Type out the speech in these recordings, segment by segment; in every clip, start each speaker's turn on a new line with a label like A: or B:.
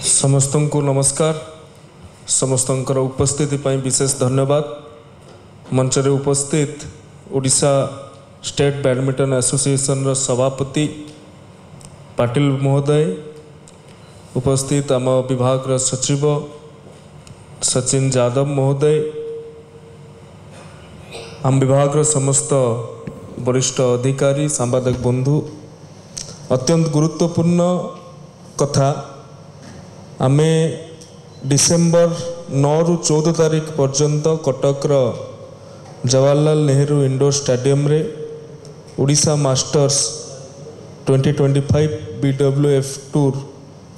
A: समस्त को नमस्कार। समस्त उपस्थिति पर विशेष धन्यवाद। मंच रे उपस्थित ओडिशा स्टेट बैडमिंटन एसोसिएशन सभापति पाटिल महोदय, उपस्थित आम विभाग सचिव सचिन यादव महोदय, आम विभाग समस्त वरिष्ठ अधिकारी, सांबादिक बंधु, अत्यंत गुरुत्वपूर्ण कथा आमे डिसेम्बर 9 रु 14 तारीख पर्यंत कटक जवाहरलाल नेहरू इंडोर स्टेडियम रे Odisha masters 2025 BWF tour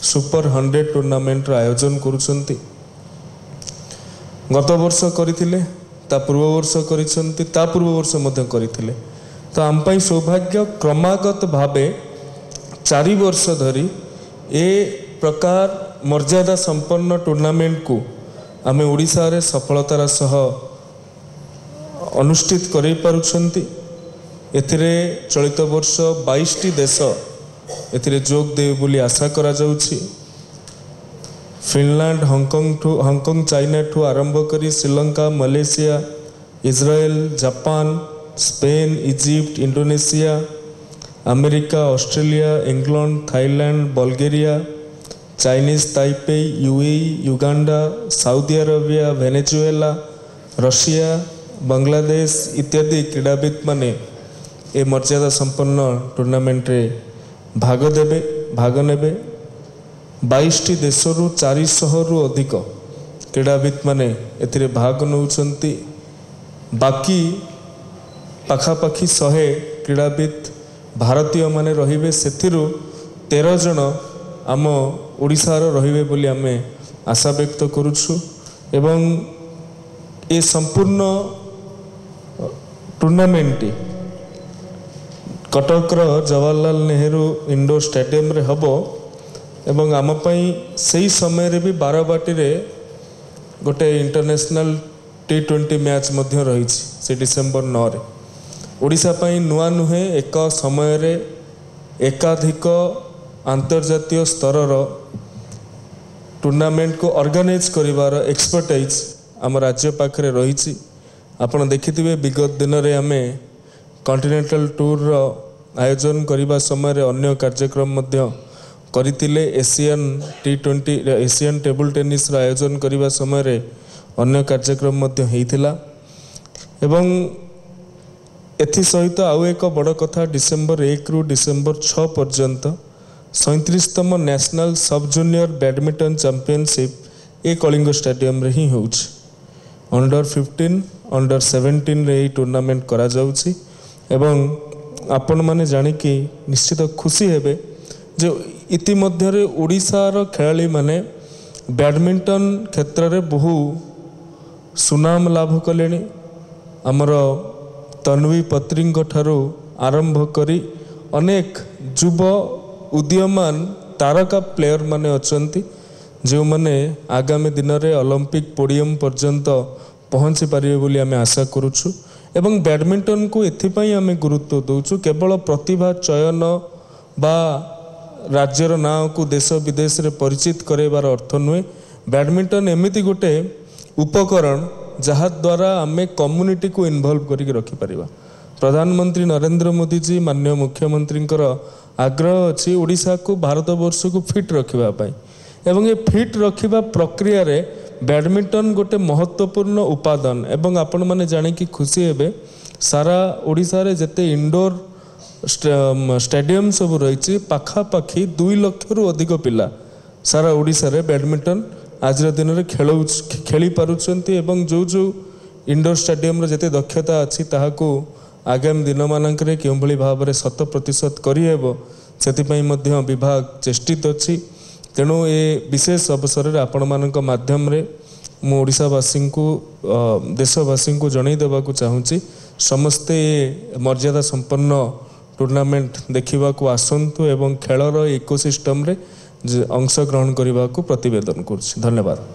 A: super 100 tournament आयोजन करुछंती। गत वर्ष करथिले, ता पूर्व वर्ष करिसंती, ता पूर्व वर्ष मध्य करथिले। तो आम पई सौभाग्य क्रमागत भावे 4 वर्ष धरी ए प्रकार मर्यादा संपन्न टूर्नामेंट को आमे ओडिशा रे सफलतार सह अनुष्ठित करै पारुछंती। एथिरे चलित वर्ष 22टी देश एथिरे जोग देव बोली आशा करा जाउछि। फिनलैंड, हांगकांग, चाइना ठू आरंभ करी Sri Lanka, Malaysia, Israel, Japan, Spain, Egypt, Indonesia, America, Australia, England, Thailand, Bulgaria, Chinese Taipei, UAE, Uganda, Saudi Arabia, Venezuela, Russia, Bangladesh इत्यादि क्रीड़ाविद माने ए मर्यादा संपन्न टूर्नामेंट रे भाग नेबे। 22टी देशरू 400 रु अधिक क्रीड़ाविद माने एथिरे भाग नउछंती। बाकी पाखापाखी 100 क्रीड़ाविद भारतीय माने रहिबे, सेथिरु 13 जन आम ओडिशार रहिबे बोली आमे आशा व्यक्त करुछु। एवं ए संपूर्ण टूर्नामेंट कटकर जवाहरलाल नेहरू इंडोर स्टेडियम रे हबो। एवं आम पई सही समय रे भी बारबाटी रे गोटे इंटरनेशनल T20 मैच मध्य रहिछि से डिसेम्बर 9 रे। ओडिशा पई नुआ नुहे एक समय रे एकाधिक अंतर्जातीय स्तर टूर्नामेंट को ऑर्गेनाइज करिवार एक्सपर्टाइज आम राज्य पाखरे रही। आपण देखिथिबे विगत दिन रे आमे कॉन्टिनेंटल टूर रो आयोजन करिबा समय रे अन्य कार्यक्रम मध्य करितिले। Asian T20 Asian table tennis रो आयोजन करिबा समय रे अन्य कार्यक्रम मध्य हेइथिला। एवं एथि सहित आउ एक बड़ कथा, डिसेम्बर 1 रु डिसेम्बर 6 पर्यंत 37तम national sub junior badminton championship ए कलिंग स्टेडियम रे ही होउछि। अंडर 15 अंडर 17 रे ई टूर्नामेंट करा जाउछि। एवं आपण माने जानि कि निश्चित खुशी हेबे जो इतिमध्य रे ओडिशार खेलाड़ी माने बैडमिंटन क्षेत्र रे बहु सुनाम लाभ कलेनी। हमर तन्वी पत्रींग ठारू आरंभ करी अनेक युव उदीयमान तारका प्लेयर माने अछंती जो माने आगामी दिन रे ओलंपिक पोडियम पर्यंत पहुंची पारिबे बोली आमे आशा करूछु। एवं बैडमिंटन को एथिपाई आमे गुरुत्व दउछु, केवल प्रतिभा चयन बा राज्यर नाम को देश विदेश रे परिचित करेबार अर्थ नुहे। बैडमिंटन एमिति गोटे उपकरण जहा द्वारा आमे कम्युनिटी को इन्वॉल्व करिक रखि परिबा। प्रधानमंत्री नरेंद्र मोदी जी, माननीय मुख्यमंत्री आग्रह अच्छी ओडिशा को भारत वर्ष को फिट रखिबा पाई। एवं ये फिट रखिबा प्रक्रिया रे बैडमिंटन गोटे महत्वपूर्ण उपादान। एवं आपण माने जानि कि खुशी हेबे सारा ओडिशा रे जते इंडोर स्टेडियम सब रही पाखापाखी 2 लाख रु अधिक पिला सारा ओडिशा रे बैडमिंटन आज दिन में खेली पारुछंती। एवं जो जो इंडोर स्टेडियम रे जते दक्षता अच्छी ताहाको आगामी दिन मानकरे केउ भली भाव में 100% करिहेबो सेतिपई मध्य विभाग चेष्टित अछि। तेणु ए विशेष अवसर रे आपण मानक माध्यम रे मु ओडिशावासी को देशवासी को जणै देबाकू चाहूँगी, समस्ते मर्यादा संपन्न टूर्नामेंट देखा आसतु एवं खेलर इकोसिस्टम रे अंशग्रहण करने को प्रतिवेदन कर। धन्यवाद।